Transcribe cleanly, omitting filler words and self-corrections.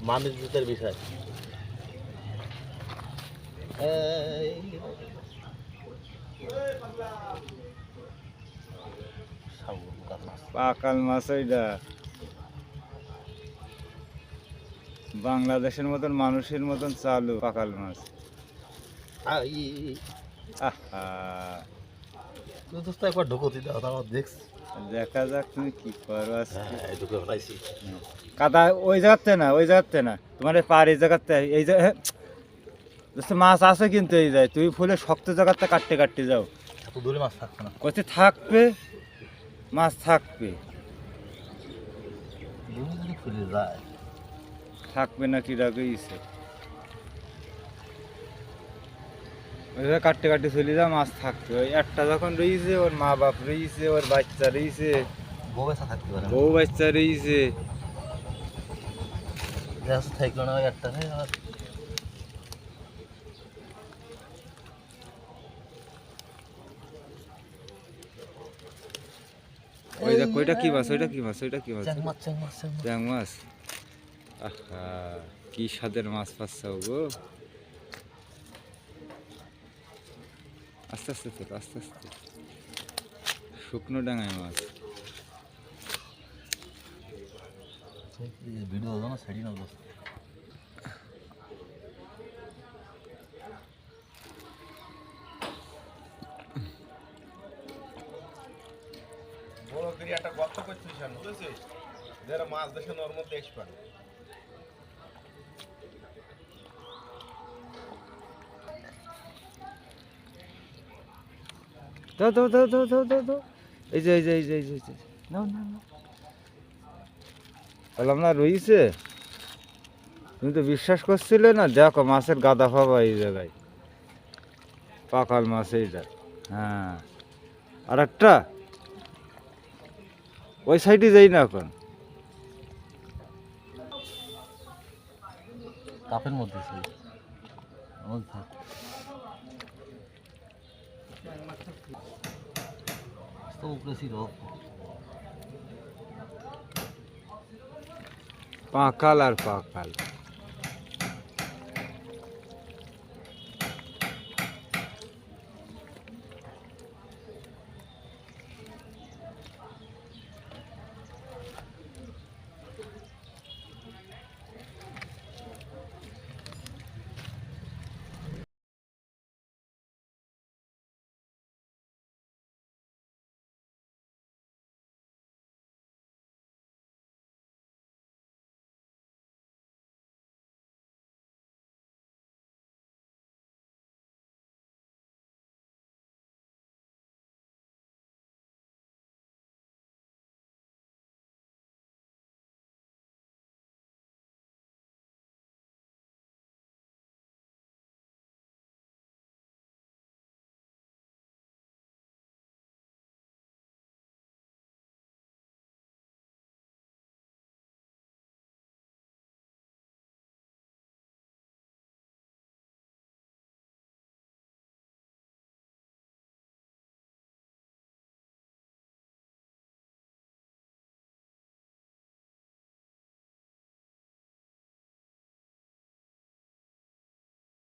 মানুষ জুতের বিষয়। পাকাল মাছ ওইটা বাংলাদেশের মতন মানুষের মতন চালু পাকাল মাছ। আহা একবার ঢুকতি দাও তারপর দেখছি। দেখা যাক তুমি কি করো আজকে। ঢুকে ফেলাইছি। কাদা ওই জায়গাতে না, ওই জায়গাতে না, তোমার এই পার এই জায়গাতে, এই যে মাছ আছে কিন্তু এই যায় তুমি ফুলে শক্ত জায়গাতে কাটতে কাটতে যাও। এত দূরে মাছ থাকবে না, কোথায় থাকবে মাছ থাকবে, ফুলে যায় থাকবে না কি রাখেছে ওইভাবে কাটতে কাটতে চলে যা মাছ থাকবে। ওই একটা যখন রয়েছে ওর মা বাপ রয়েছে, ওর বাচ্চা রয়েছে, বউ বাচ্চা থাকতে পারে, বউ বাচ্চা রয়েছে। থাকলো না একটা আর ওই দেখ ওইটা কি মাছ, ওইটা কি মাছ, ওইটা কি মাছ, চ্যাং মাছ। আহা কি স্বাদের মাছ পাচ্ছাও গো। আস্তে আস্তে তোর, আস্তে আস্তে, শুকনো ডাঙায় মাছ। ভিডিও না ছাড়ি না বড় করে একটা গর্ত করছিস বুঝেছিস, যারা মাছ দেখে ওর মধ্যে আসবে। দাও দাও দাও দাও দাও দাও দাও, এই যে এই যে এই যে এই যে এই যে নাও নাও নাও। বললাম না রয়েছে, তুমি তো বিশ্বাস করছিলে না। দেখো মাছের গাদা পাবা এই জায়গায়, পাকাল মাছ এইটা। হ্যাঁ আর একটা ওই সাইডে যাই না এখন। কাপের মধ্যে পাকাল আর পাকাল।